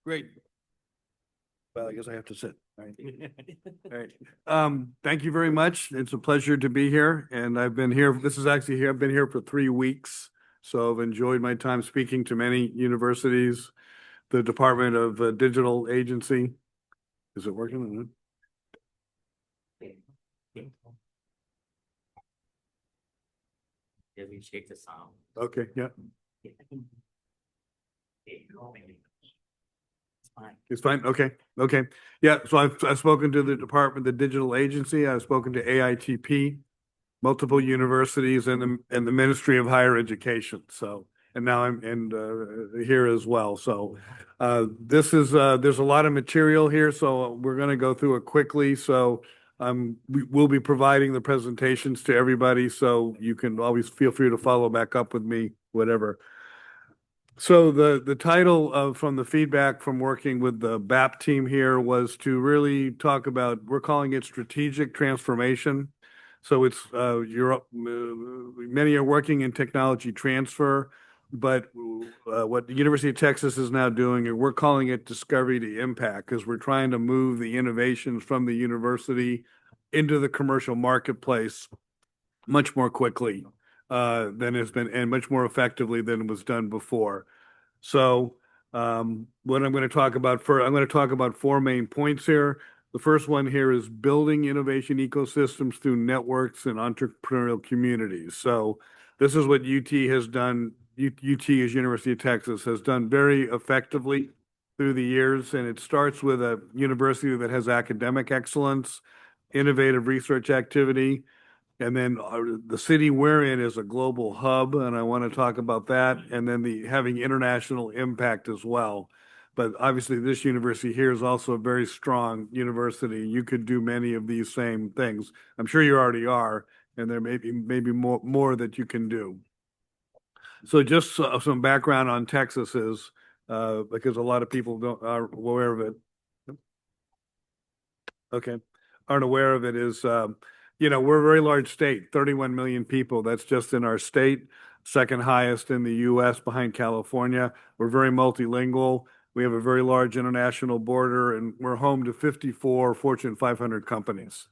Great. Well, I guess I have to sit. All right. All right. Thank you very much. It's a pleasure to be here. And I've been here, this is actually here, I've been here for 3 weeks. So I've enjoyed my time speaking to many universities, the Department of Digital Agency. Is it working? Yeah, we check the sound. Okay, yeah. It's fine. It's fine. Okay. Okay. Yeah. So I've spoken to the Department, the Digital Agency. I've spoken to AITP, multiple universities, and the Ministry of Higher Education. So, and now I'm here as well. So, this is there's a lot of material here. So we're going to go through it quickly. So, we will be providing the presentations to everybody. So you can always feel free to follow back up with me, whatever. So the title from the feedback from working with the BAP team here was to really talk about, we're calling it strategic transformation. So it's many are working in technology transfer, but what the University of Texas is now doing, and we're calling it discovery to impact, because we're trying to move the innovations from the university into the commercial marketplace much more quickly than has been, and much more effectively than was done before. So, what I'm going to talk about I'm going to talk about 4 main points here. The first one here is building innovation ecosystems through networks and entrepreneurial communities. So, this is what UT has done. UT, as University of Texas, has done very effectively through the years, and it starts with a university that has academic excellence, innovative research activity, and then the city we're in is a global hub, and I want to talk about that. And then the having international impact as well. But obviously, this university here is also a very strong university. You could do many of these same things. I'm sure you already are, and there may be maybe more that you can do. So just some background on Texas is because a lot of people are aware of it. Okay, aren't aware of it is. We're a very large state, 31 million people. That's just in our state, second highest in the US behind California. We're very multilingual. We have a very large international border, and we're home to 54 Fortune 500 companies.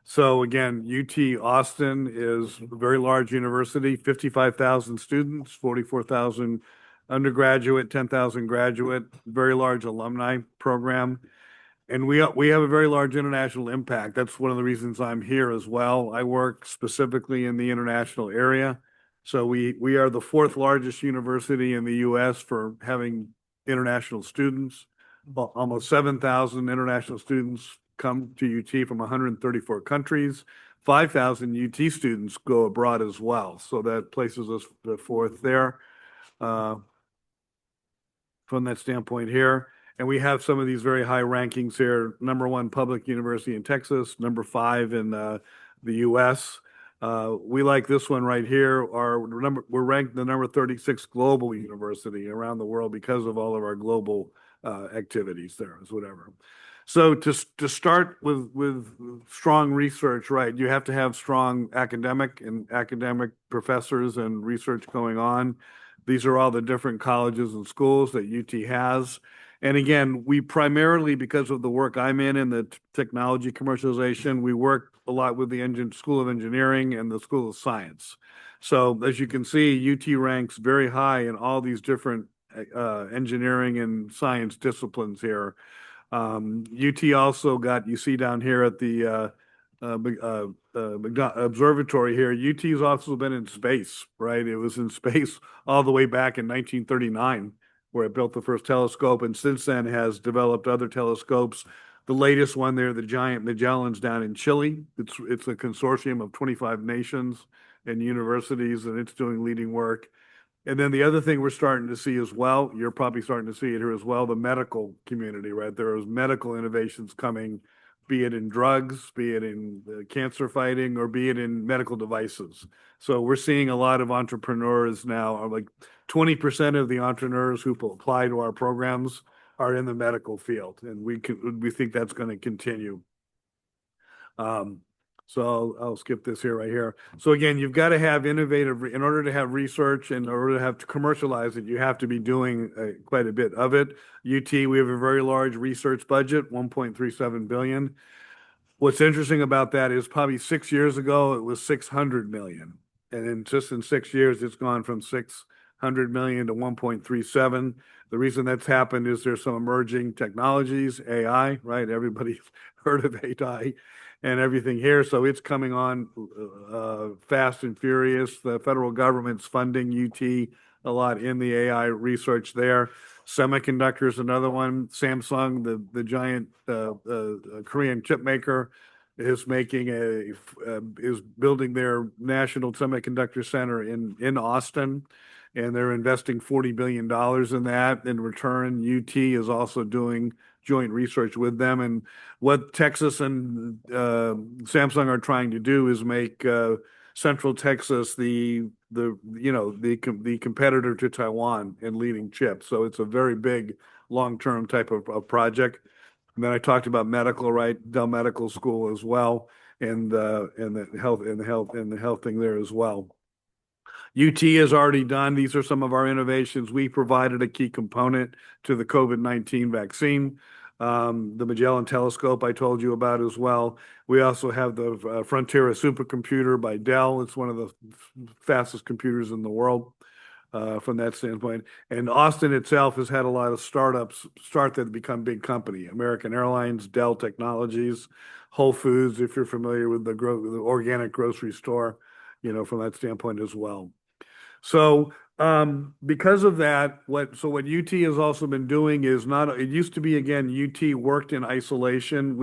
So again, UT Austin is a very large university, 55,000 students, 44,000 undergraduate, 10,000 graduate, very large alumni program. And we have a very large international impact. That's one of the reasons I'm here as well. I work specifically in the international area. So we are the fourth largest university in the US for having international students. Well, almost 7,000 international students come to UT from 134 countries. 5,000 UT students go abroad as well. So that places us the fourth there from that standpoint here. And we have some of these very high rankings here. #1 public university in Texas, #5 in the US. We like this one right here. We're ranked the number 36 global university around the world because of all of our global activities there, is whatever. So to start with strong research, right, you have to have strong academic professors and research going on. These are all the different colleges and schools that UT has. And again, we primarily, because of the work I'm in the technology commercialization, we work a lot with the School of Engineering and the School of Science. So as you can see, UT ranks very high in all these different engineering and science disciplines here. UT also got, you see down here at the observatory here, UT has also been in space, right? It was in space all the way back in 1939. Where it built the first telescope, and since then has developed other telescopes. The latest one there, the giant Magellan's down in Chile. It's a consortium of 25 nations and universities, and it's doing leading work. And then the other thing we're starting to see as well, you're probably starting to see it here as well, the medical community, right? There is medical innovations coming, be it in drugs, be it in cancer fighting, or be it in medical devices. So we're seeing a lot of entrepreneurs now, like 20% of the entrepreneurs who apply to our programs are in the medical field, and we think that's going to continue. So I'll skip this here right here. So again, you've got to have innovative, in order to have research and in order to have to commercialize it, you have to be doing quite a bit of it. UT, we have a very large research budget, 1.37 billion. What's interesting about that is probably 6 years ago, it was 600 million. And in just in 6 years, it's gone from 600 million to 1.37. The reason that's happened is there's some emerging technologies, AI, right? Everybody's heard of AI and everything here. So it's coming on fast and furious. The federal government's funding UT a lot in the AI research there. Semiconductors, another one. Samsung, the giant Korean chip maker, is building their national semiconductor center in Austin, and they're investing $40 billion in that. In return, UT is also doing joint research with them. And what Texas and Samsung are trying to do is make Central Texas the competitor to Taiwan in leading chips. So it's a very big long-term type of project. And then I talked about medical, right? Dell Medical School as well, and the health thing there as well. UT has already done. These are some of our innovations. We provided a key component to the COVID-19 vaccine. The Magellan Telescope I told you about as well. We also have the Frontiera supercomputer by Dell. It's one of the fastest computers in the world from that standpoint. And Austin itself has had a lot of startups that have become big company. American Airlines, Dell Technologies, Whole Foods, if you're familiar with the organic grocery store, from that standpoint as well. So because of that, what UT has also been doing is it used to be, again, UT worked in isolation.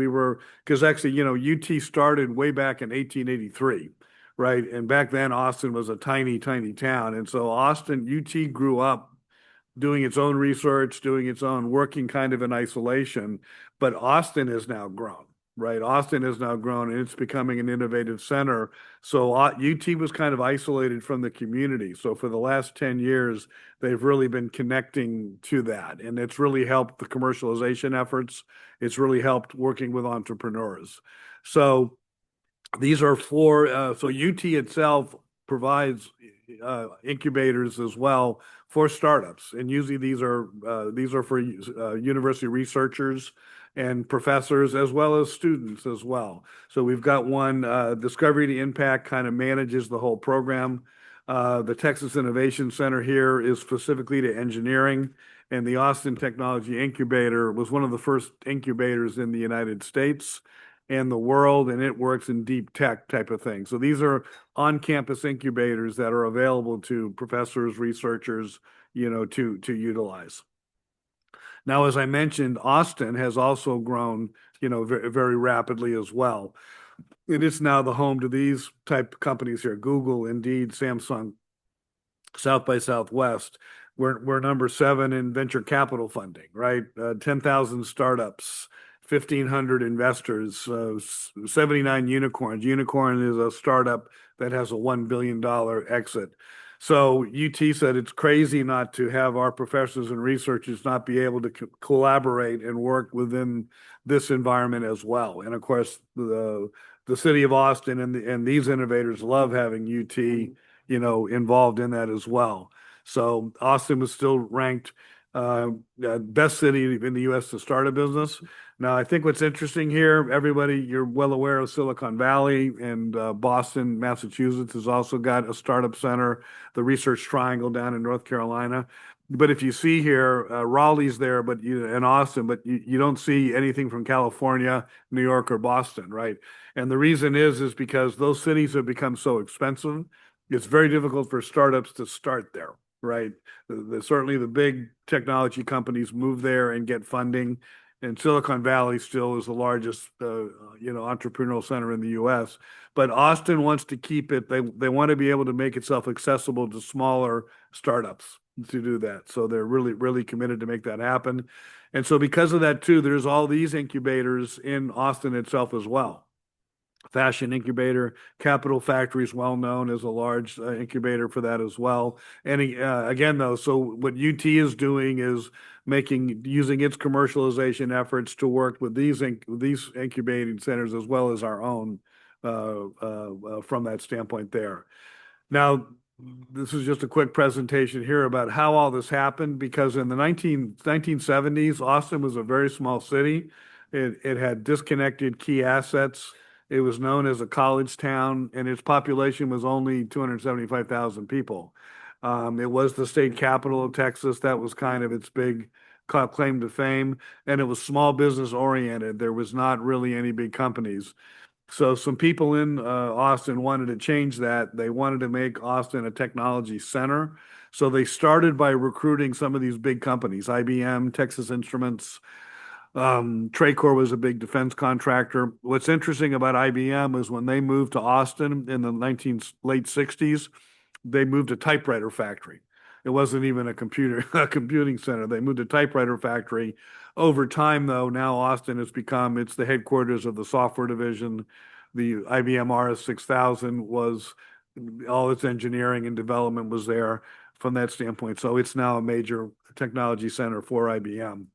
Because actually, UT started way back in 1883, right? And back then, Austin was a tiny, tiny town. And so UT grew up doing its own research, doing its own working kind of in isolation. But Austin has now grown, right? Austin has now grown and it's becoming an innovative center. So UT was kind of isolated from the community. So for the last 10 years, they've really been connecting to that. And it's really helped the commercialization efforts. It's really helped working with entrepreneurs. So these are so UT itself provides incubators as well for startups. And usually these are for university researchers and professors as well as students as well. So we've got one, DiscoveryImpact kind of manages the whole program. The Texas Innovation Center here is specifically to engineering, and the Austin Technology Incubator was one of the first incubators in the United States and the world, and it works in deep tech type of thing. So these are on-campus incubators that are available to professors, researchers, to utilize. Now, as I mentioned, Austin has also grown, very, very rapidly as well. It is now the home to these type companies here: Google, Indeed, Samsung, South by Southwest. We're number 7 in venture capital funding, right? 10,000 startups, 1,500 investors, 79 unicorns. Unicorn is a startup that has a $1 billion exit. So UT said it's crazy not to have our professors and researchers not be able to collaborate and work within this environment as well. And of course, the city of Austin and these innovators love having UT, involved in that as well. So Austin was still ranked best city in the U.S. to start a business. Now, I think what's interesting here, everybody, you're well aware of Silicon Valley, and Boston, Massachusetts has also got a startup center, the Research Triangle down in North Carolina. But if you see here, Raleigh's there, and Austin, but you don't see anything from California, New York, or Boston, right? And the reason is because those cities have become so expensive. It's very difficult for startups to start there, right? Certainly the big technology companies move there and get funding. And Silicon Valley still is the largest, entrepreneurial center in the U.S. But Austin wants to keep it. They want to be able to make itself accessible to smaller startups to do that. So they're really, really committed to make that happen. And so because of that too, there's all these incubators in Austin itself as well. Fashion Incubator, Capital Factory is well known as a large incubator for that as well. And again, though, so what UT is doing is using its commercialization efforts to work with these incubating centers as well as our own from that standpoint there. Now, this is just a quick presentation here about how all this happened, because in the 1970s, Austin was a very small city. It had disconnected key assets. It was known as a college town, and its population was only 275,000 people. It was the state capital of Texas. That was kind of its big claim to fame, and it was small business oriented. There was not really any big companies. So some people in Austin wanted to change that. They wanted to make Austin a technology center. So they started by recruiting some of these big companies, IBM, Texas Instruments. Tracor was a big defense contractor. What's interesting about IBM is when they moved to Austin in the late 60s, they moved a typewriter factory. It wasn't even a computing center. They moved a typewriter factory. Over time, though, now Austin has become, it's the headquarters of the software division. The IBM RS-6000 was, all its engineering and development was there from that standpoint. So it's now a major technology center for IBM.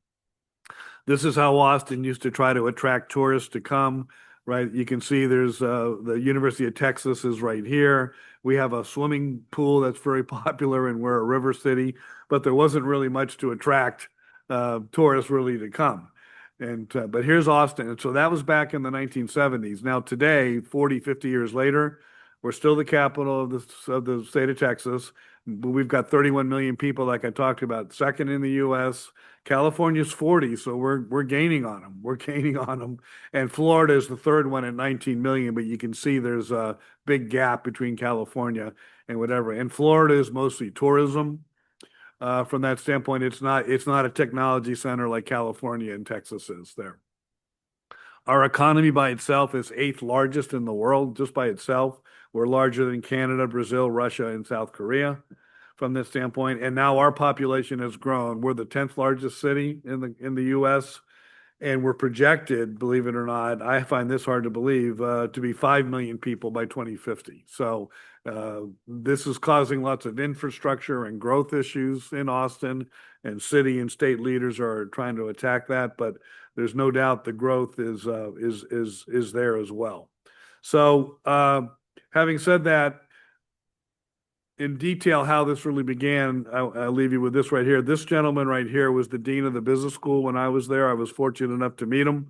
This is how Austin used to try to attract tourists to come, right? You can see there's the University of Texas is right here. We have a swimming pool that's very popular, and we're a river city, but there wasn't really much to attract tourists really to come. And but here's Austin. And so that was back in the 1970s. Now today, 40, 50 years later, we're still the capital of the state of Texas. We've got 31 million people, like I talked about, second in the U.S. California's 40, so we're gaining on them. We're gaining on them. And Florida is the third one at 19 million, but you can see there's a big gap between California and whatever. And Florida is mostly tourism. From that standpoint, it's not a technology center like California and Texas is there. Our economy by itself is eighth largest in the world, just by itself. We're larger than Canada, Brazil, Russia, and South Korea from this standpoint. And now our population has grown. We're the 10th largest city in the U.S. And we're projected, believe it or not, I find this hard to believe, to be 5 million people by 2050. So this is causing lots of infrastructure and growth issues in Austin, and city and state leaders are trying to attack that. But there's no doubt the growth is there as well. So having said that, in detail how this really began, I'll leave you with this right here. This gentleman right here was the dean of the business school when I was there. I was fortunate enough to meet him.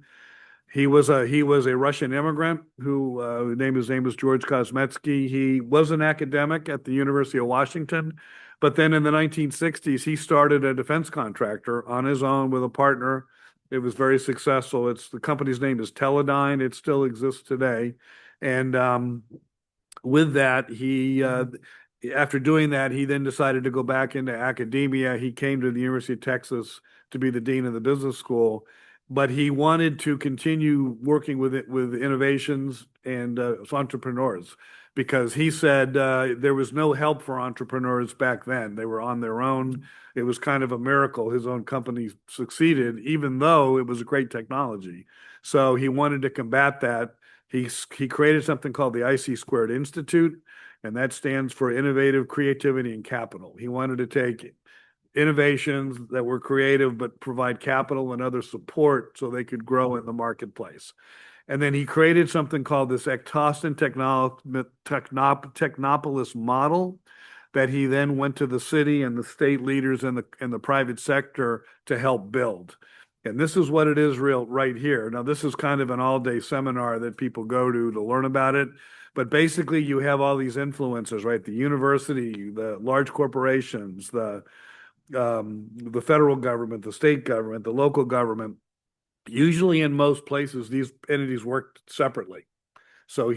He was a Russian immigrant who his name was George Kosmetsky. He was an academic at the University of Washington, but then in the 1960s he started a defense contractor on his own with a partner. It was very successful. The company's name is Teledyne. It still exists today, and with that after doing that, he then decided to go back into academia. He came to the University of Texas to be the dean of the business school, but he wanted to continue working with innovations and entrepreneurs, because he said there was no help for entrepreneurs back then. They were on their own. It was kind of a miracle his own company succeeded, even though it was a great technology. So he wanted to combat that. He created something called the IC Squared Institute, and that stands for Innovative Creativity and Capital. He wanted to take innovations that were creative but provide capital and other support so they could grow in the marketplace. And then he created something called this Ectoston Technopolis model that he then went to the city and the state leaders and the private sector to help build. And this is what it is right here. Now, this is kind of an all-day seminar that people go to learn about it. But basically, you have all these influencers, right? The university, the large corporations, the federal government, the state government, the local government. Usually in most places, these entities work separately. So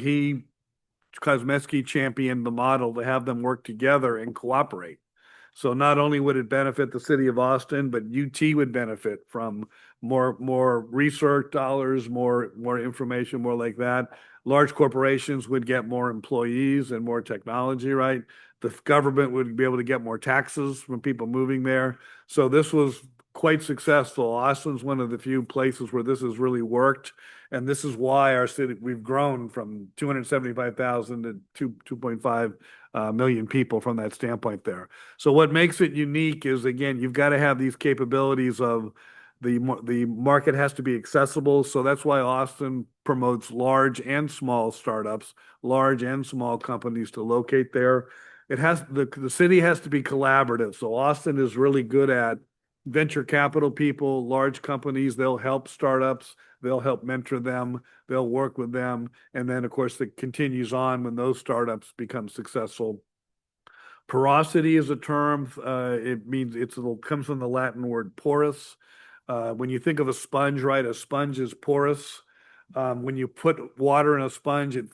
Kosmetsky championed the model to have them work together and cooperate. So not only would it benefit the city of Austin, but UT would benefit from more research dollars, more information, more like that. Large corporations would get more employees and more technology, right? The government would be able to get more taxes from people moving there. So this was quite successful. Austin's one of the few places where this has really worked. And this is why our city, we've grown from 275,000 to 2.5 million people from that standpoint there. So what makes it unique is, again, you've got to have these capabilities of the market has to be accessible. So that's why Austin promotes large and small startups, large and small companies to locate there. The city has to be collaborative. So Austin is really good at venture capital people, large companies. They'll help startups. They'll help mentor them. They'll work with them. And then, of course, it continues on when those startups become successful. Porosity is a term. It means it comes from the Latin word porous. When you think of a sponge, right, a sponge is porous. When you put water in a sponge, it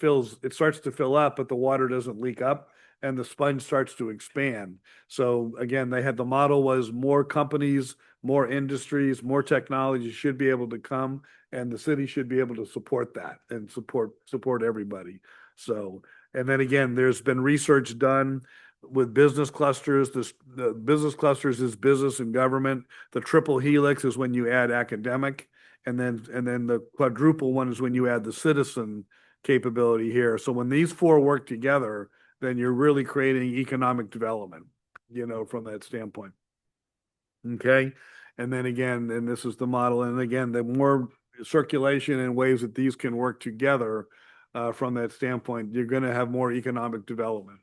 starts to fill up, but the water doesn't leak up, and the sponge starts to expand. So again, the model was more companies, more industries, more technology should be able to come, and the city should be able to support that and support everybody. So, and then again, there's been research done with business clusters. The business clusters is business and government. The triple helix is when you add academic, and then the quadruple one is when you add the citizen capability here. So when these four work together, then you're really creating economic development, from that standpoint. Okay. And then again, and this is the model. And again, the more circulation and ways that these can work together from that standpoint, you're going to have more economic development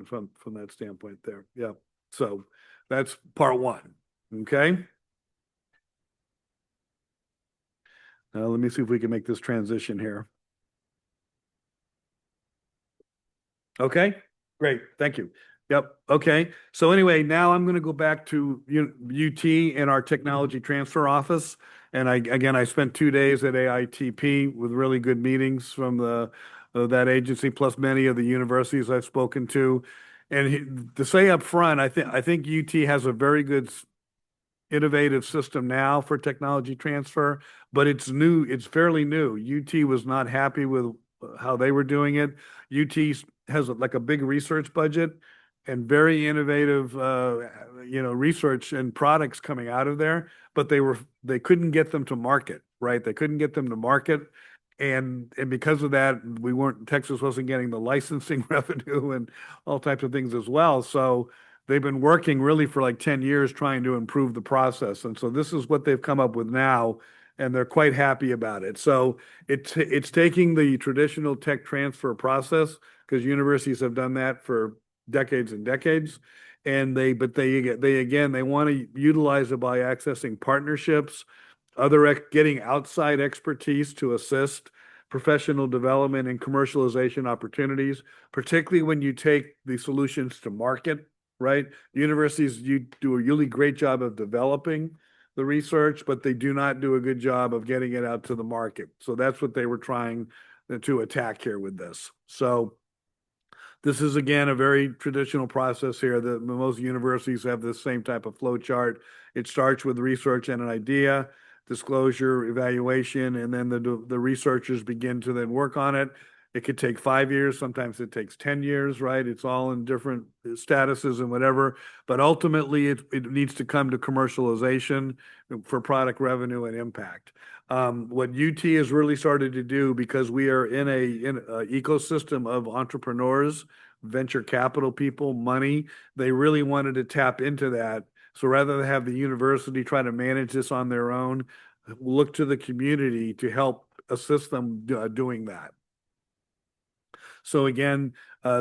from that standpoint there. Yeah. So that's part one. Okay. Now let me see if we can make this transition here. Okay. Great. Thank you. Yep. Okay. So anyway, now I'm going to go back to UT and our technology transfer office. And I spent 2 days at AITP with really good meetings from that agency, plus many of the universities I've spoken to. And to say up front, I think UT has a very good innovative system now for technology transfer, but it's new. It's fairly new. UT was not happy with how they were doing it. UT has like a big research budget and very innovative, research and products coming out of there, but they couldn't get them to market, right? They couldn't get them to market. And because of that, Texas wasn't getting the licensing revenue and all types of things as well. So they've been working really for like 10 years trying to improve the process. And so this is what they've come up with now, and they're quite happy about it. So it's taking the traditional tech transfer process, because universities have done that for decades and decades. But they want to utilize it by accessing partnerships, getting outside expertise to assist professional development and commercialization opportunities, particularly when you take the solutions to market, right? Universities, you do a really great job of developing the research, but they do not do a good job of getting it out to the market. So that's what they were trying to attack here with this. So this is, again, a very traditional process here. Most universities have the same type of flow chart. It starts with research and an idea, disclosure, evaluation, and then the researchers begin to then work on it. It could take 5 years. Sometimes it takes 10 years, right? It's all in different statuses and whatever. But ultimately, it needs to come to commercialization for product revenue and impact. What UT has really started to do, because we are in an ecosystem of entrepreneurs, venture capital people, money, they really wanted to tap into that. So rather than have the university try to manage this on their own, look to the community to help assist them doing that. So again,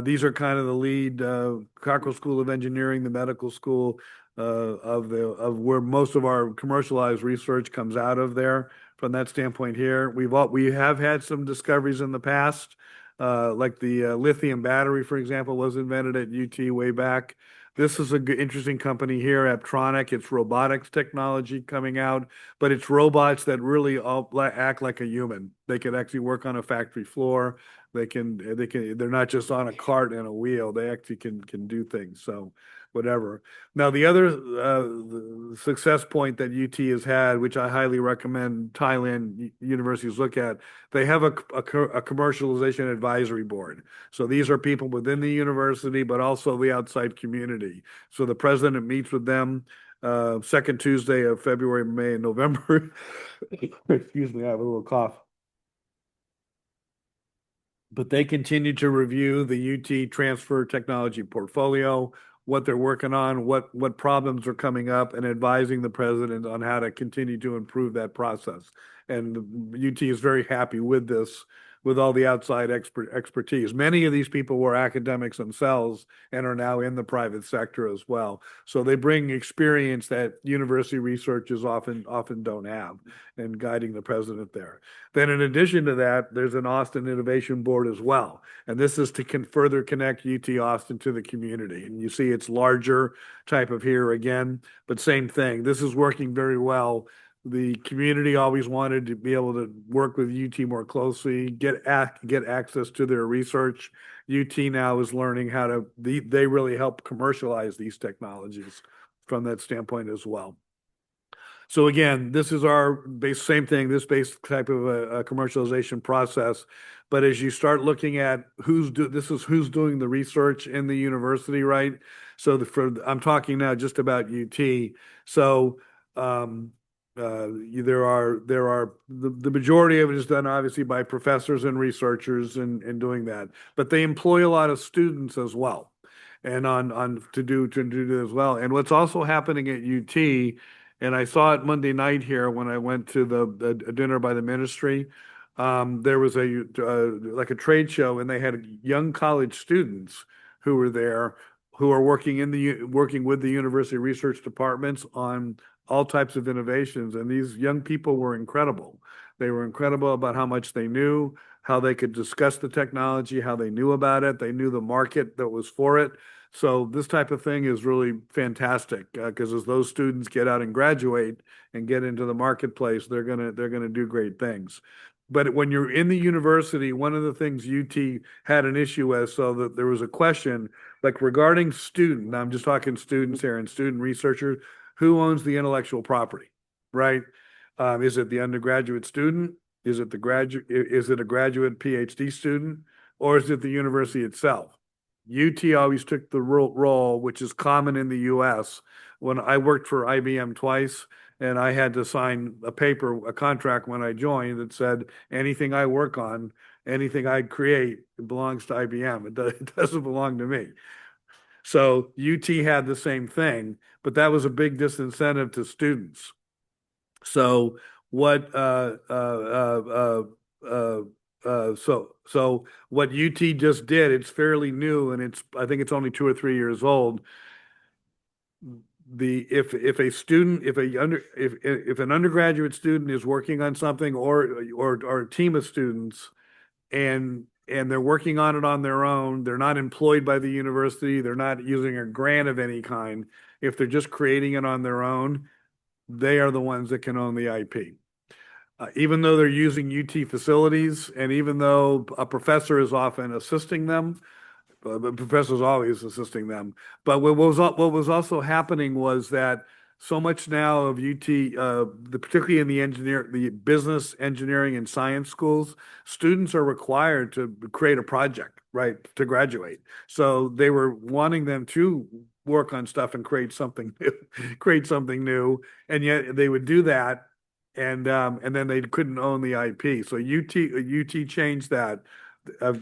these are kind of the lead Cockrell School of Engineering, the medical school of where most of our commercialized research comes out of there. From that standpoint here, we have had some discoveries in the past, like the lithium battery, for example, was invented at UT way back. This is an interesting company here, Aptronic. It's robotics technology coming out, but it's robots that really all act like a human. They can actually work on a factory floor. They're not just on a cart and a wheel. They actually can do things. So whatever. Now, the other success point that UT has had, which I highly recommend Thailand universities look at, they have a commercialization advisory board. So these are people within the university, but also the outside community. So the president meets with them second Tuesday of February, May, and November. Excuse me, I have a little cough. But they continue to review the UT transfer technology portfolio, what they're working on, what problems are coming up, and advising the president on how to continue to improve that process. And UT is very happy with this, with all the outside expertise. Many of these people were academics themselves and are now in the private sector as well. So they bring experience that university researchers often don't have in guiding the president there. Then in addition to that, there's an Austin Innovation Board as well. And this is to further connect UT Austin to the community. And you see it's larger type of here again, but same thing. This is working very well. The community always wanted to be able to work with UT more closely, get access to their research. UT now is learning how to, they really help commercialize these technologies from that standpoint as well. So again, this is our base, same thing, this base type of a commercialization process. But as you start looking at who's doing the research in the university, right? So I'm talking now just about UT. So there are the majority of it is done obviously by professors and researchers and doing that, but they employ a lot of students as well, and on to do as well. And what's also happening at UT, and I saw it Monday night here when I went to the dinner by the ministry. There was like a trade show, and they had young college students who were there who are working with the university research departments on all types of innovations. And these young people were incredible. They were incredible about how much they knew, how they could discuss the technology, how they knew about it. They knew the market that was for it. So this type of thing is really fantastic because as those students get out and graduate and get into the marketplace, they're gonna do great things. But when you're in the university, one of the things UT had an issue with, so that there was a question like regarding student. I'm just talking students here and student researchers. Who owns the intellectual property, right? Is it the undergraduate student? Is it the graduate? Is it a graduate PhD student, or is it the university itself? UT always took the role, which is common in the U.S. When I worked for IBM twice, and I had to sign a contract when I joined that said anything I work on, anything I create, it belongs to IBM. It doesn't belong to me. So UT had the same thing, but that was a big disincentive to students. So what so what UT just did, it's fairly new, and I think it's only 2 or 3 years old. If an undergraduate student is working on something or a team of students and they're working on it on their own, they're not employed by the university, they're not using a grant of any kind. If they're just creating it on their own, they are the ones that can own the IP. Even though they're using UT facilities, and even though a professor is often assisting them, the professor's always assisting them. But what was also happening was that so much now of UT, particularly in the business, engineering, and science schools, students are required to create a project, right, to graduate. So they were wanting them to work on stuff and create something new, and yet they would do that, and then they couldn't own the IP. So UT changed that.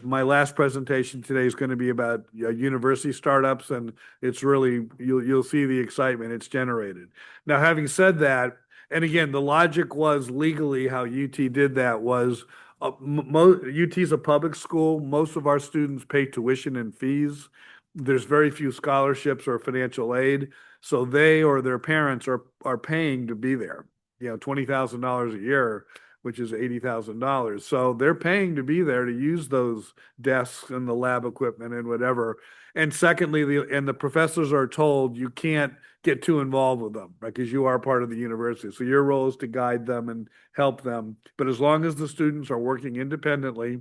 My last presentation today is going to be about university startups, and it's really you'll see the excitement it's generated. Now, having said that, and again, the logic was legally how UT did that was UT is a public school. Most of our students pay tuition and fees. There's very few scholarships or financial aid, so they or their parents are paying to be there. $20,000 a year, which is $80,000. So they're paying to be there to use those desks and the lab equipment and whatever. And secondly, the professors are told you can't get too involved with them, right? Because you are part of the university. So your role is to guide them and help them. But as long as the students are working independently,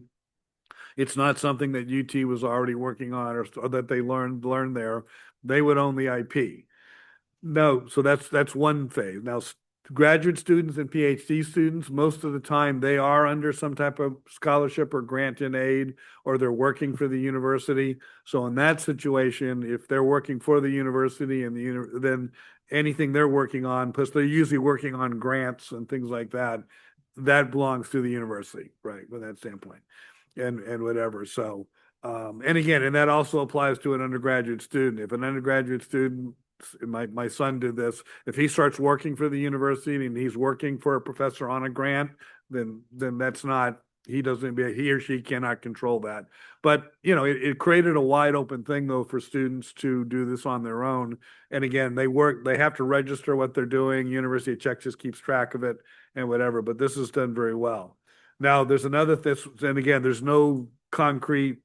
it's not something that UT was already working on or that they learned there, they would own the IP. No, so that's one phase. Now, graduate students and PhD students, most of the time they are under some type of scholarship or grant and aid, or they're working for the university. So in that situation, if they're working for the university and then anything they're working on, plus they're usually working on grants and things like that, that belongs to the university, right, from that standpoint, and whatever. So And again, and that also applies to an undergraduate student. If an undergraduate student, my son did this, if he starts working for the university and he's working for a professor on a grant, then that's not, he or she cannot control that. But it created a wide open thing though for students to do this on their own. And again, they have to register what they're doing. University of Texas keeps track of it and whatever, but this is done very well. Now, there's another this, and again, there's no concrete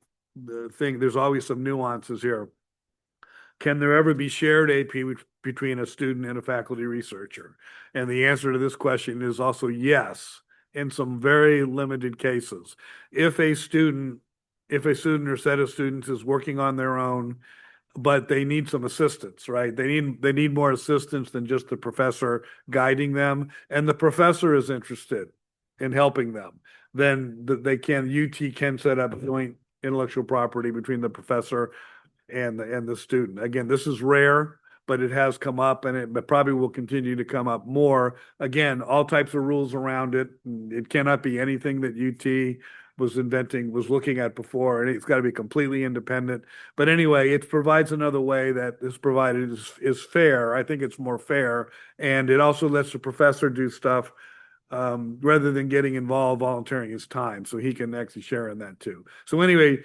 thing. There's always some nuances here. Can there ever be shared AP between a student and a faculty researcher? And the answer to this question is also yes, in some very limited cases. If a student, if a student or set of students is working on their own, but they need some assistance, right? They need more assistance than just the professor guiding them, and the professor is interested in helping them. Then UT can set up joint intellectual property between the professor and the student. Again, this is rare, but it has come up, and it probably will continue to come up more. Again, all types of rules around it. It cannot be anything that UT was looking at before, and it's got to be completely independent. But anyway, it provides another way that is provided is fair. I think it's more fair, and it also lets the professor do stuff rather than getting involved, volunteering his time, so he can actually share in that too. So anyway,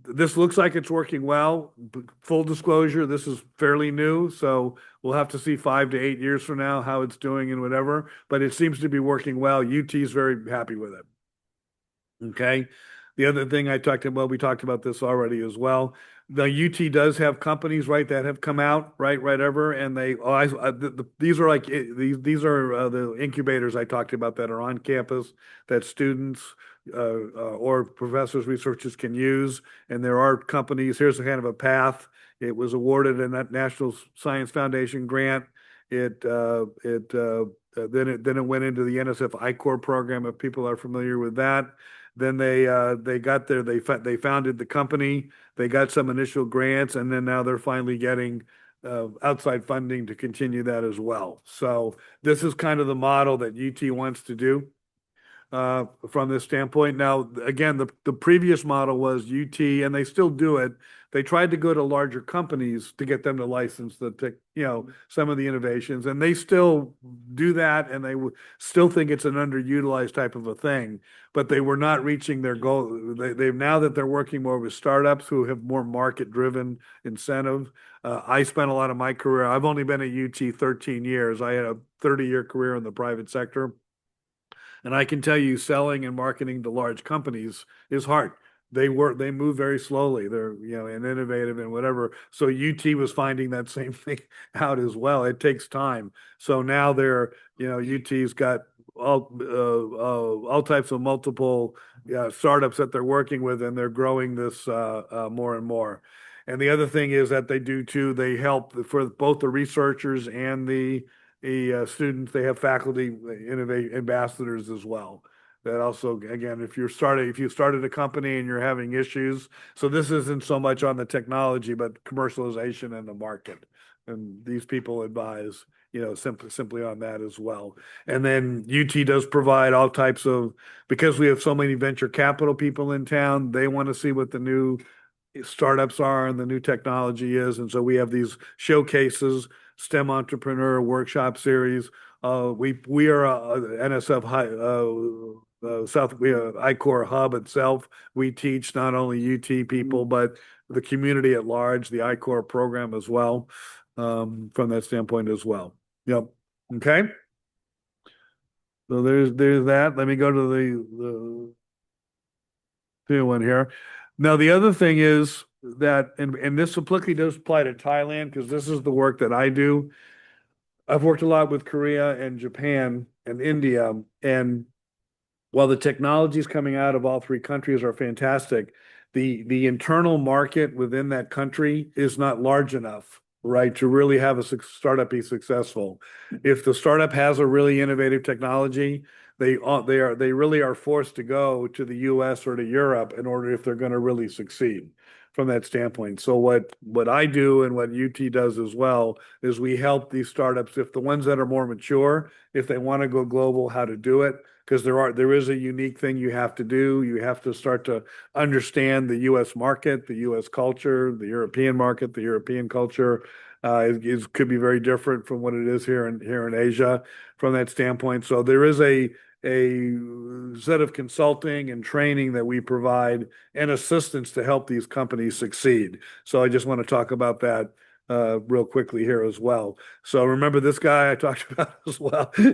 this looks like it's working well. Full disclosure, this is fairly new, so we'll have to see 5 to 8 years from now how it's doing and whatever. But it seems to be working well. UT is very happy with it. Okay. The other thing we talked about this already as well. The UT does have companies, right, that have come out, right, ever, and these are like these are the incubators I talked about that are on campus that students or professors, researchers can use, and there are companies. Here's a kind of a path. It was awarded a National Science Foundation grant. Then it went into the NSF I-Corps program, if people are familiar with that. Then they got there. They founded the company. They got some initial grants, and then now they're finally getting outside funding to continue that as well. So this is kind of the model that UT wants to do from this standpoint. Now, again, the previous model was UT, and they still do it. They tried to go to larger companies to get them to license some of the innovations, and they still do that, and they still think it's an underutilized type of a thing. But they were not reaching their goal. They've now that they're working more with startups who have more market-driven incentive. I spent a lot of my career. I've only been at UT 13 years. I had a 30-year career in the private sector. And I can tell you, selling and marketing to large companies is hard. They move very slowly. They're, and innovative and whatever. So UT was finding that same thing out as well. It takes time. So now UT's got all types of multiple startups that they're working with, and they're growing this more and more. And the other thing is that they do too. They help for both the researchers and the students. They have faculty innovate ambassadors as well. That also, again, if you started a company and you're having issues, so this isn't so much on the technology, but commercialization and the market. And these people advise, simply on that as well. And then UT does provide all types of, because we have so many venture capital people in town, they want to see what the new startups are and the new technology is. And so we have these showcases, STEM Entrepreneur Workshop Series. We are a NSF I-Corps hub itself. We teach not only UT people, but the community at large, the I-Corps program as well, from that standpoint as well. Yep. Okay. So there's that. Let me go to the one here. Now, the other thing is that, and this applicably does apply to Thailand, because this is the work that I do. I've worked a lot with Korea and Japan and India, and while the technologies coming out of all three countries are fantastic, the internal market within that country is not large enough, right, to really have a startup be successful. If the startup has a really innovative technology, they really are forced to go to the US or to Europe in order if they're going to really succeed. from that standpoint. So what I do and what UT does as well is we help these startups, if the ones that are more mature, if they want to go global, how to do it. Because there is a unique thing you have to do. You have to start to understand the U.S. market, the U.S. culture, the European market, the European culture. Could be very different from what it is here in Asia from that standpoint. So there is a set of consulting and training that we provide and assistance to help these companies succeed. So I just want to talk about that real quickly here as well. So remember this guy I talked about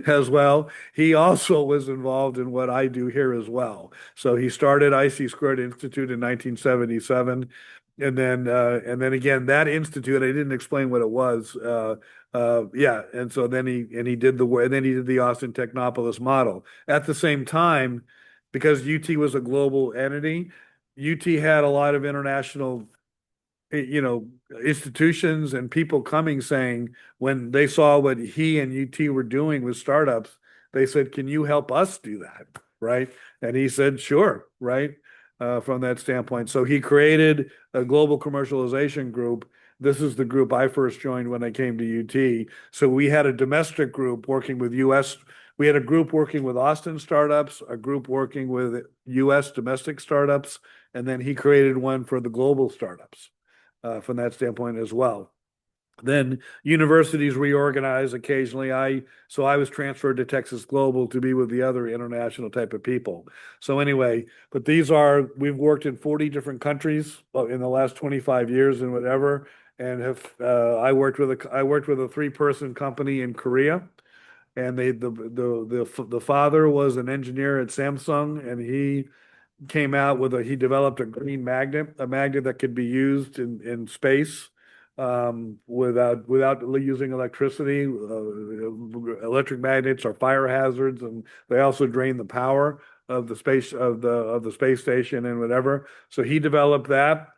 as well. He also was involved in what I do here as well. So he started IC Squared Institute in 1977. And then again, that institute, I didn't explain what it was. Yeah, and so then he did the Austin Technopolis model. At the same time, because UT was a global entity, UT had a lot of international institutions and people coming saying when they saw what he and UT were doing with startups, they said, "Can you help us do that?" Right? And he said, "Sure." Right? From that standpoint. So he created a global commercialization group. This is the group I first joined when I came to UT. So we had a domestic group working with US. We had a group working with Austin startups, a group working with US domestic startups, and then he created one for the global startups from that standpoint as well. Then universities reorganize occasionally. So I was transferred to Texas Global to be with the other international type of people. So anyway, but we've worked in 40 different countries in the last 25 years and whatever. And I worked with a 3-person company in Korea, and the father was an engineer at Samsung, and he developed a green magnet, a magnet that could be used in space without using electricity. Electric magnets are fire hazards, and they also drain the power of the space station and whatever. So he developed that.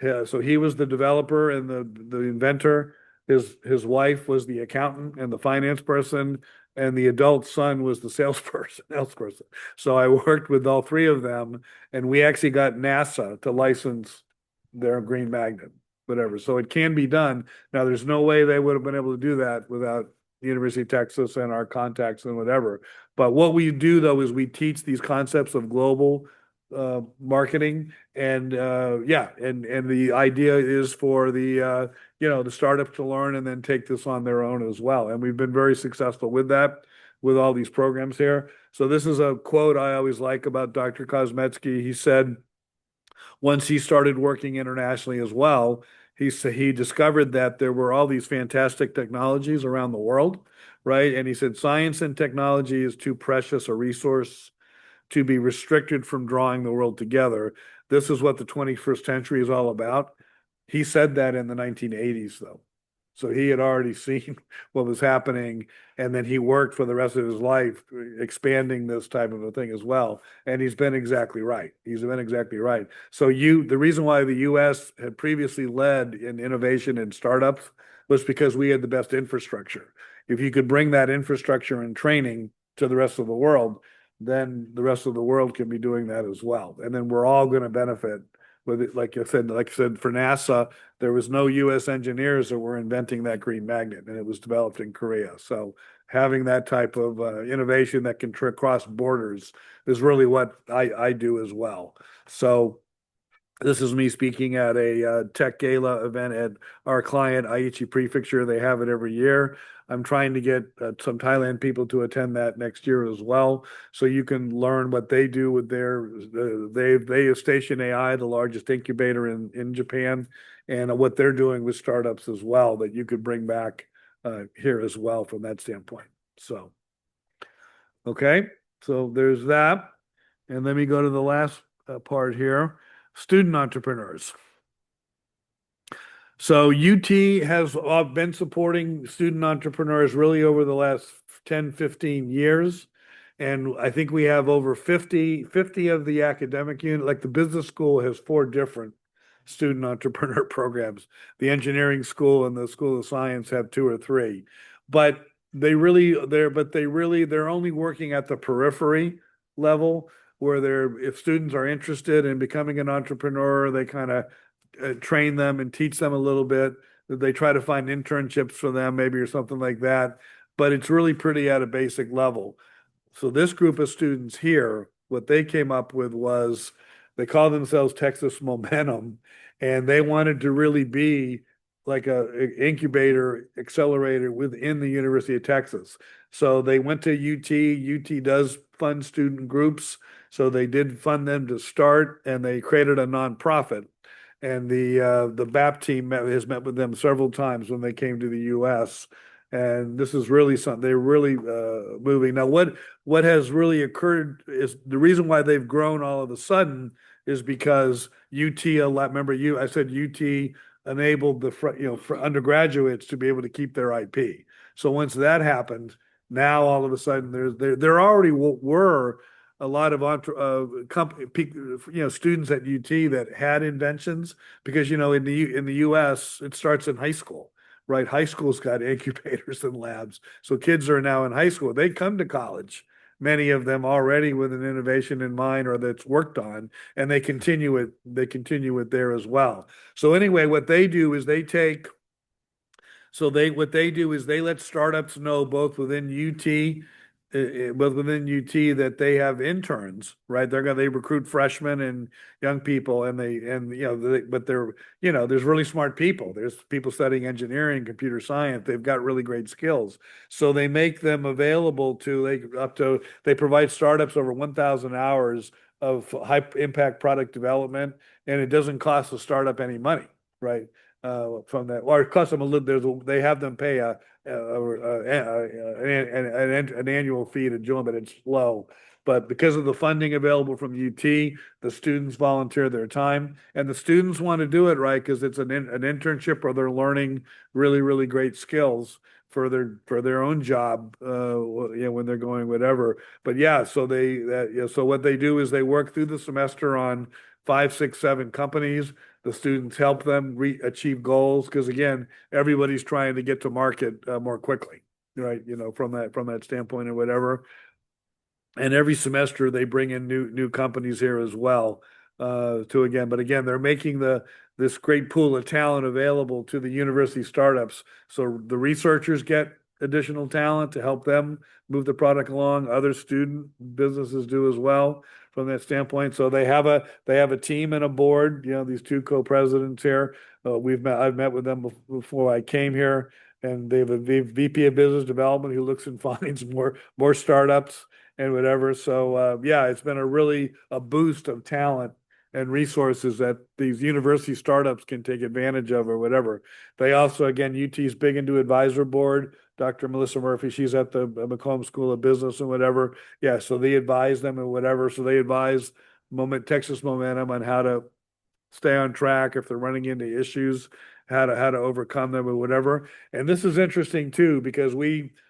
Yeah, so he was the developer and the inventor. His wife was the accountant and the finance person, and the adult son was the salesperson. So I worked with all three of them, and we actually got NASA to license their green magnet, whatever. So it can be done. Now, there's no way they would have been able to do that without the University of Texas and our contacts and whatever. But what we do, though, is we teach these concepts of global marketing, and yeah, and the idea is for the startup to learn and then take this on their own as well. And we've been very successful with that, with all these programs here. So this is a quote I always like about Dr. Kosmetsky. He said, once he started working internationally as well, he discovered that there were all these fantastic technologies around the world, right? And he said, science and technology is too precious a resource to be restricted from drawing the world together. This is what the 21st century is all about. He said that in the 1980s, though. So he had already seen what was happening, and then he worked for the rest of his life expanding this type of a thing as well. And he's been exactly right. He's been exactly right. So the reason why the U.S. had previously led in innovation and startups was because we had the best infrastructure. If you could bring that infrastructure and training to the rest of the world, then the rest of the world can be doing that as well. And then we're all going to benefit with it. Like I said, for NASA, there was no U.S. engineers that were inventing that green magnet, and it was developed in Korea. So having that type of innovation that can cross borders is really what I do as well. So this is me speaking at a tech gala event at our client, Aichi Prefecture. They have it every year. I'm trying to get some Thailand people to attend that next year as well, so you can learn what they do with they have Station AI, the largest incubator in Japan, and what they're doing with startups as well that you could bring back here as well from that standpoint. So, okay, so there's that. And let me go to the last part here. Student entrepreneurs. So UT has been supporting student entrepreneurs really over the last 10, 15 years. And I think we have over 50 of the academic unit, like the business school has 4 different student entrepreneur programs. The engineering school and the School of Science have 2 or 3. But they're only working at the periphery level where if students are interested in becoming an entrepreneur, they kind of train them and teach them a little bit. They try to find internships for them, maybe, or something like that. But it's really pretty at a basic level. So this group of students here, what they came up with was they call themselves Texas Momentum, and they wanted to really be like a incubator accelerator within the University of Texas. So they went to UT. UT does fund student groups, so they did fund them to start, and they created a nonprofit. And the BAP team has met with them several times when they came to the U.S. And this is really something they're really moving. Now, what has really occurred is the reason why they've grown all of a sudden is because UT, remember you, I said UT enabled for undergraduates to be able to keep their IP. So once that happened, now all of a sudden there already were a lot of students at UT that had inventions because in the US it starts in high school. Right, high school's got incubators and labs. So kids are now in high school. They come to college, many of them already with an innovation in mind or that's worked on, and they continue it there as well. So anyway, what they do is they let startups know both within UT that they have interns, right? They recruit freshmen and young people, and but there's really smart people. There's people studying engineering, computer science. They've got really great skills, so they make them available they provide startups over 1,000 hours of high impact product development, and it doesn't cost the startup any money, right? From that, or it costs them a little. They have them pay an annual fee to join, but it's low. But because of the funding available from UT, the students volunteer their time, and the students want to do it right because it's an internship or they're learning really, really great skills for their own job, when they're going whatever. But yeah, so what they do is they work through the semester on 5, 6, 7 companies. The students help them achieve goals because again, everybody's trying to get to market more quickly, right? From that standpoint or whatever. And every semester they bring in new companies here as well. But again, they're making this great pool of talent available to the university startups. So the researchers get additional talent to help them move the product along. Other student businesses do as well from that standpoint. So they have a team and a board. These two co-presidents here. I've met with them before I came here, and they have a VP of business development who looks and finds more startups and whatever. So yeah, it's been a boost of talent and resources that these university startups can take advantage of or whatever. They also, again, UT's big into advisor board. Dr. Melissa Murphy, she's at the Macomb School of Business and whatever. Yeah, so they advise them and whatever. So they advise Texas Momentum on how to stay on track if they're running into issues, how to overcome them or whatever. And this is interesting too, because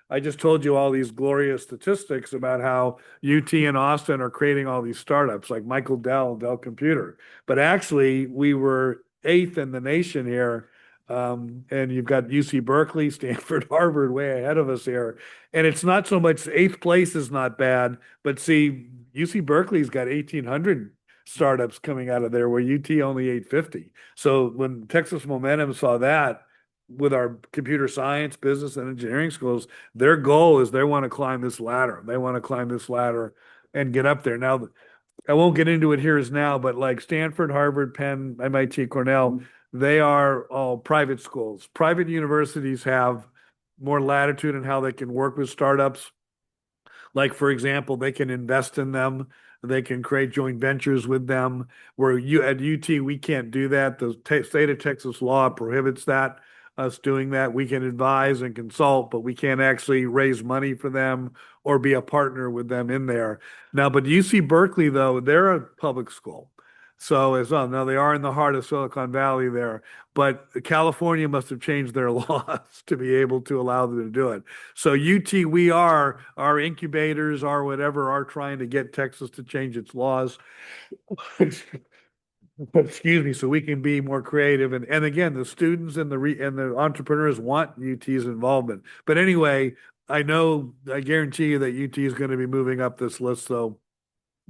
I just told you all these glorious statistics about how UT and Austin are creating all these startups like Michael Dell Computer. But actually, we were 8th in the nation here. And you've got UC Berkeley, Stanford, Harvard way ahead of us here. And it's not so much 8th place is not bad, but see, UC Berkeley's got 1,800 startups coming out of there where UT only 850. So when Texas Momentum saw that with our computer science, business, and engineering schools, their goal is they want to climb this ladder. They want to climb this ladder and get up there. Now, I won't get into it here as now, but like Stanford, Harvard, Penn, MIT, Cornell, they are all private schools. Private universities have more latitude in how they can work with startups. Like, for example, they can invest in them. They can create joint ventures with them. Where at UT, we can't do that. The state of Texas law prohibits us doing that. We can advise and consult, but we can't actually raise money for them or be a partner with them in there. Now, but UC Berkeley, though, they're a public school. So as well, now they are in the heart of Silicon Valley there, but California must have changed their laws to be able to allow them to do it. So UT, our incubators, our whatever, are trying to get Texas to change its laws. Excuse me, so we can be more creative. And again, the students and the entrepreneurs want UT's involvement. But anyway, I guarantee you that UT is going to be moving up this list, though,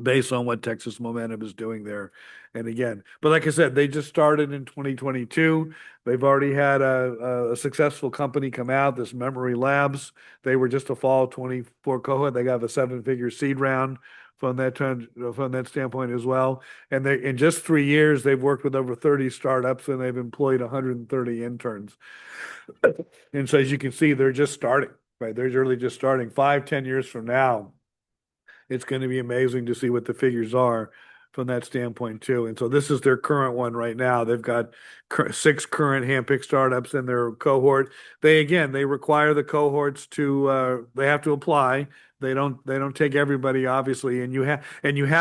based on what Texas Momentum is doing there. And again, but like I said, they just started in 2022. They've already had a successful company come out, this Memory Labs. They were just a fall 24 cohort. They got a seven-figure seed round from that standpoint as well. And they in just 3 years, they've worked with over 30 startups and they've employed 130 interns. And so as you can see, they're just starting, right? They're really just starting. 5, 10 years from now, it's going to be amazing to see what the figures are from that standpoint too. And so this is their current one right now. They've got 6 current handpicked startups in their cohort. They require the cohorts to they have to apply. They don't take everybody obviously, and you have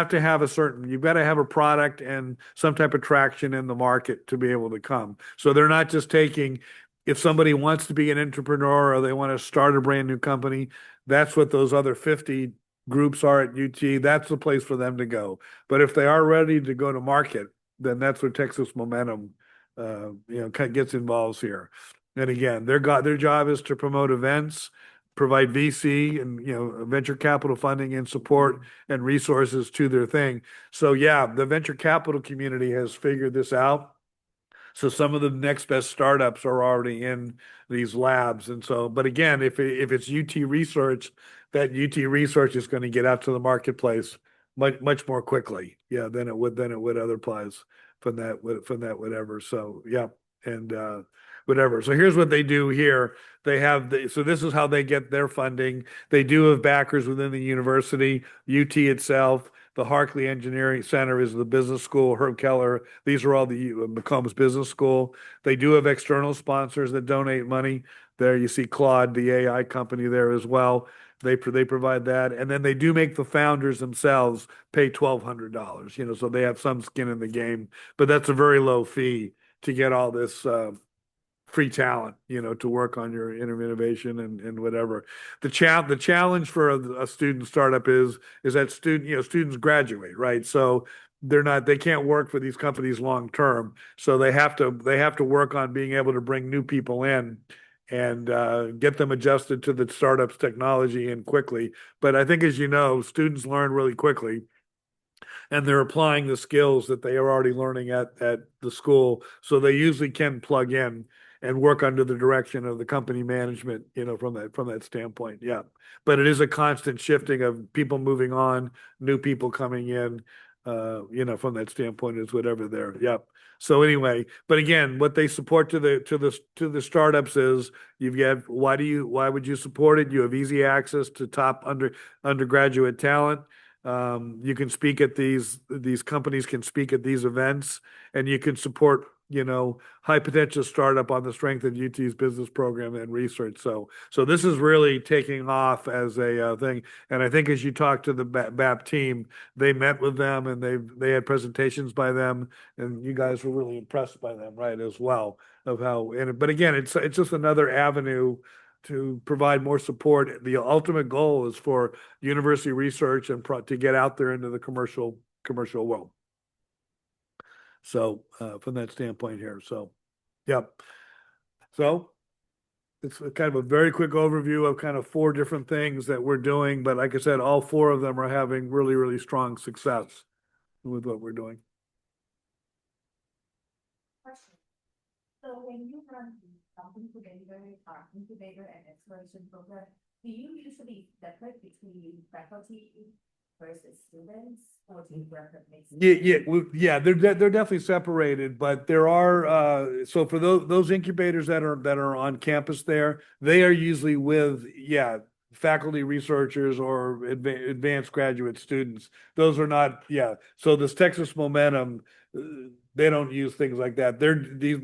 to have you've got to have a product and some type of traction in the market to be able to come. So they're not just taking if somebody wants to be an entrepreneur or they want to start a brand new company, that's what those other 50 groups are at UT. That's the place for them to go. But if they are ready to go to market, then that's where Texas Momentum, gets involved here. And again, their job is to promote events, provide VC and venture capital funding and support and resources to their thing. So yeah, the venture capital community has figured this out. So some of the next best startups are already in these labs. And so, but again, if it's UT research, that UT research is going to get out to the marketplace much more quickly, yeah, than it would other plays from that whatever. So yeah, and whatever. So here's what they do here. So this is how they get their funding. They do have backers within the university, UT itself. The Harkley Engineering Center is the business school. Herb Keller, these are all the McCombs Business School. They do have external sponsors that donate money. There you see Claude, the AI company there as well. They provide that, and then they do make the founders themselves pay $1,200. So they have some skin in the game, but that's a very low fee to get all this free talent, to work on your innovation and whatever. The challenge for a student startup is that students graduate, right? So they can't work for these companies long term. So they have to work on being able to bring new people in and get them adjusted to the startup's technology and quickly. But I think, as you know, students learn really quickly and they're applying the skills that they are already learning at the school. So they usually can plug in and work under the direction of the company management, from that standpoint. Yeah. But it is a constant shifting of people moving on, new people coming in, from that standpoint is whatever there. Yep. So anyway, but again, what they support to the startups is why would you support it? You have easy access to top undergraduate talent. You can speak at these companies can speak at these events, and you can support high potential startup on the strength of UT's business program and research. So this is really taking off as a thing. And I think as you talk to the BAP team, they met with them and they had presentations by them, and you guys were really impressed by them, right, as well, of how. But again, it's just another avenue to provide more support. The ultimate goal is for university research and to get out there into the commercial world. So from that standpoint here, yep. So it's kind of a very quick overview of kind of 4 different things that we're doing. But like I said, all 4 of them are having really, really strong success with what we're doing. Question. So when you run incubator and exploration program, do you usually separate between faculty versus students, or do you recommend? Yeah. They're definitely separated, but there are so for those incubators that are on campus there, they are usually with faculty researchers or advanced graduate students. Those are not So this Texas Momentum, they don't use things like that. These